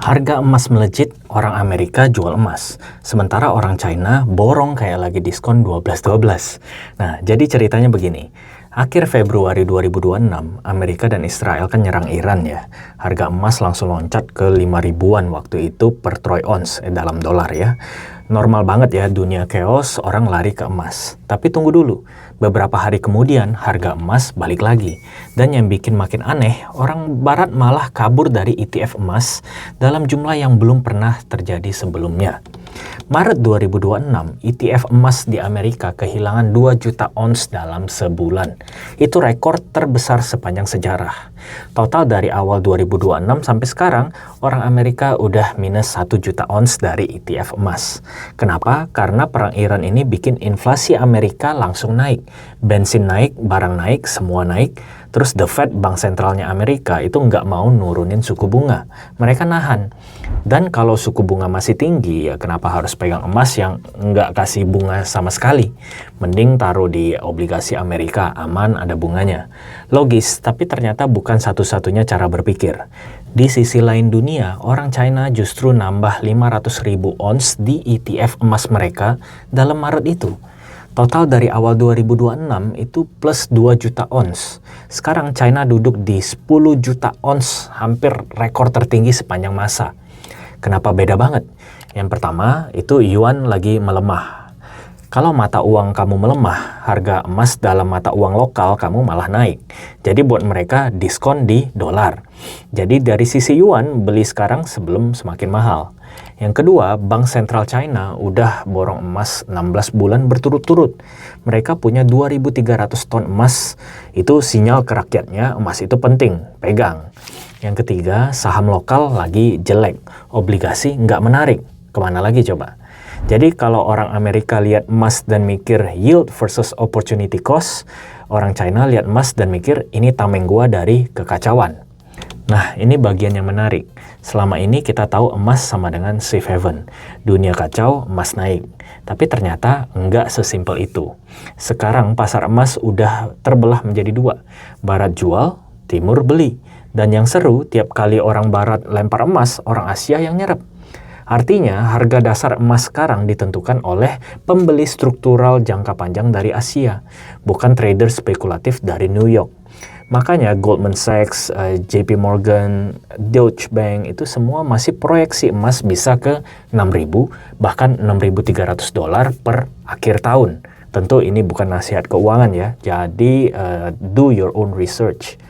Harga emas melejit, orang Amerika jual emas. Sementara orang China borong kayak lagi diskon 12-12. Nah, jadi ceritanya begini. Akhir Februari 2026, Amerika dan Israel kan nyerang Iran ya. Harga emas langsung loncat ke 5 ribuan waktu itu per troy ounce dalam dolar ya. Normal banget ya, dunia chaos, orang lari ke emas. Tapi tunggu dulu, beberapa hari kemudian harga emas balik lagi. Dan yang bikin makin aneh, orang barat malah kabur dari ETF emas dalam jumlah yang belum pernah terjadi sebelumnya. Maret 2026, ETF emas di Amerika kehilangan 2 juta ons dalam sebulan. Itu rekor terbesar sepanjang sejarah. Total dari awal 2026 sampai sekarang, orang Amerika udah minus 1 juta ons dari ETF emas. Kenapa? Karena perang Iran ini bikin inflasi Amerika langsung naik. Bensin naik, barang naik, semua naik. Terus The Fed, bank sentralnya Amerika, itu nggak mau nurunin suku bunga. Mereka nahan. Dan kalau suku bunga masih tinggi, ya kenapa harus pegang emas yang nggak kasih bunga sama sekali? Mending taruh di obligasi Amerika, aman ada bunganya. Logis, tapi ternyata bukan satu-satunya cara berpikir. Di sisi lain dunia, orang China justru nambah 500.000 ons di ETF emas mereka dalam Maret itu. Total dari awal 2026 itu plus 2 juta ons. Sekarang China duduk di 10 juta ons, hampir rekor tertinggi sepanjang masa. Kenapa beda banget? Yang pertama, itu yuan lagi melemah. Kalau mata uang kamu melemah, harga emas dalam mata uang lokal kamu malah naik. Jadi buat mereka diskon di dolar. Jadi dari sisi yuan, beli sekarang sebelum semakin mahal. Yang kedua, Bank Sentral China udah borong emas 16 bulan berturut-turut. Mereka punya 2.300 ton emas. Itu sinyal ke rakyatnya emas itu penting, pegang. Yang ketiga, saham lokal lagi jelek. Obligasi nggak menarik. Kemana lagi coba? Jadi kalau orang Amerika lihat emas dan mikir yield versus opportunity cost, orang China lihat emas dan mikir ini tameng gua dari kekacauan. Nah, ini bagian yang menarik. Selama ini kita tahu emas sama dengan safe haven. Dunia kacau, emas naik. Tapi ternyata enggak sesimpel itu. Sekarang pasar emas udah terbelah menjadi dua. Barat jual, timur beli. Dan yang seru, tiap kali orang barat lempar emas, orang Asia yang nyerap. Artinya, harga dasar emas sekarang ditentukan oleh pembeli struktural jangka panjang dari Asia, bukan trader spekulatif dari New York. Makanya Goldman Sachs, JP Morgan, Deutsche Bank itu semua masih proyeksi emas bisa ke 6.000 bahkan 6.300 dolar per akhir tahun. Tentu ini bukan nasihat keuangan ya, jadi do your own research.